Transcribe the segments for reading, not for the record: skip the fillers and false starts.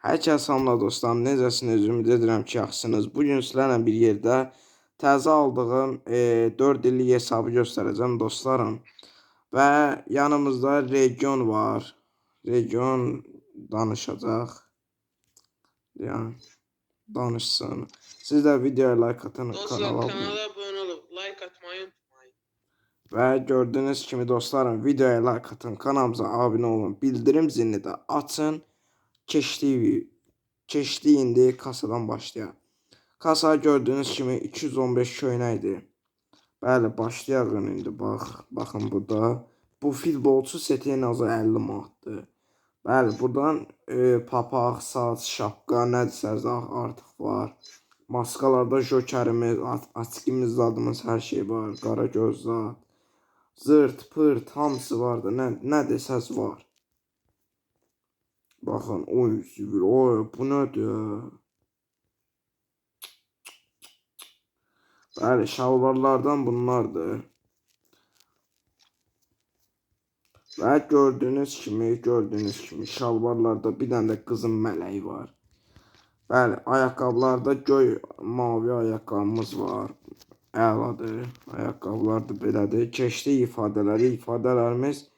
Hər kəs salamlar dostlarım, necəsiniz? Ümid edirəm ki, yaxşısınız. Bugün sizlərlə bir yerdə təzə aldığım 4 illik hesabı göstərəcəm dostlarım. Və yanımızda Region var. Region danışacaq. Yəni, danışsın. Siz də videoya like atın, Dostlar kanala abone olup like atmayı unutmayın. Və gördüyünüz kimi dostlarım, videoya like atın, kanalımıza abunə olun, bildirim zilini də açın. Keçdi indi kasadan başlayaq. Kasa gördüyünüz kimi 215 köynə idi. Bəli, başlayaq indi baxın burada. Bu futbolçu seti en azı 50 manatdır. Bəli, buradan papaq, saç, şapka, nədirsə artıq var. Maskalarda jokerimiz, askimiz zadımız hər şey var. Qara göz zad. Zırt, pırt, hamısı vardı. Nə desəz var. Baxın, oy, zübür, oy, bu nədir? Bəli, şalvarlardan bunlardır. Və gördüyünüz kimi şalvarlarda bir dənə də qızın mələyi var. Bəli, ayaqqabılarda göy mavi ayaqqabımız var. Əladır. Ayaqqabılar da belədir. Keçdi ifadələrimiz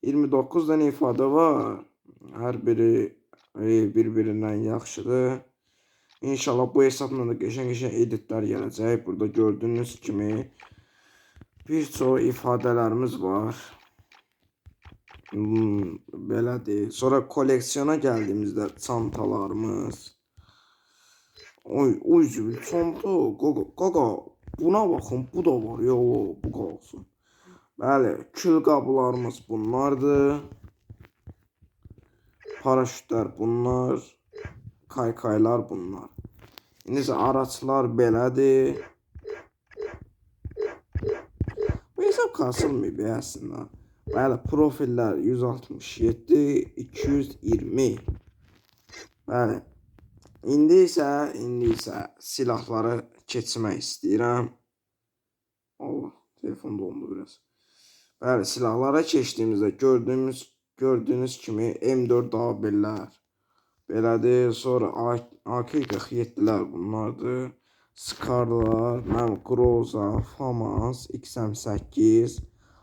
29 dənə ifadə var. Hər biri bir-birindən yaxşıdır. İnşallah bu hesabla da qəşəng editlər gələcək. Burada gördüyünüz kimi bir çox ifadələrimiz var. Belədir. Sonra koleksiyona gəldiyimizdə çantalarımız. Oy zübül, çanta, qaqa, buna baxın, bu da var, bu qalsın. Bəli, kül qablarımız bunlardır. Paraşütlər bunlar. Kaykaylar bunlar. İndi araçlar belədir. Bu hesab kasılmayıb əslində. Bəli, profillər 167, 220. Bəli. İndi isə silahları keçmək istəyirəm. Allah, telefon dondu biraz. Bəli, silahlara keçdiyimizdə gördüyünüz kimi M4 A1'lər. Belədir, sonra AK-47'lər bunlardır. Skarlar, Groza, Famas, XM8,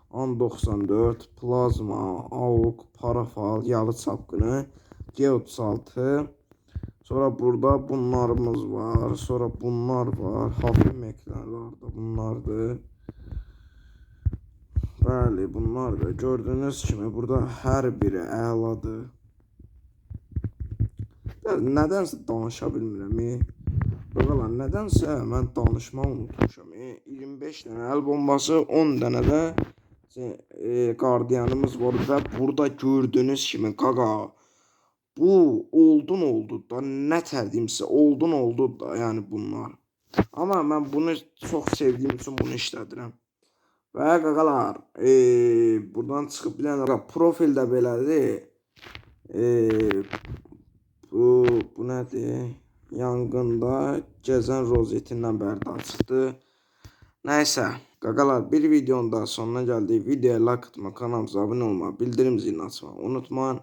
An94, Plazma, AUK, Parafal, Yalı Çapqını, G36. Sonra burada bunlarımız var. Sonra bunlar var. Hafif meklərlərdə bunlardır. Bəli, bunlardır. Gördüyünüz kimi burada hər biri əladır. Nədənsə danışa bilmirəm. Baqalar, nədənsə mən danışmağı unutmuşam. 25 dənə əl bombası, 10 dənə də qardiyanımız var və burada gördüyünüz kimi qaqa. Bu oldu da, nə tərdimsə oldu da, yəni bunlar. Amma mən bunu çox sevdiyim üçün bunu işlədirəm. Və qaqalar, buradan çıxıb bir dənə profil də belədir. Bu nədir? Yanğında gəzən rozetindən bərdə çıxdı. Nəysə, qaqalar, bir videonun daha sonuna gəldik. Videoya like atma, kanalımıza abunə olma, bildirim zilini açma unutmayın.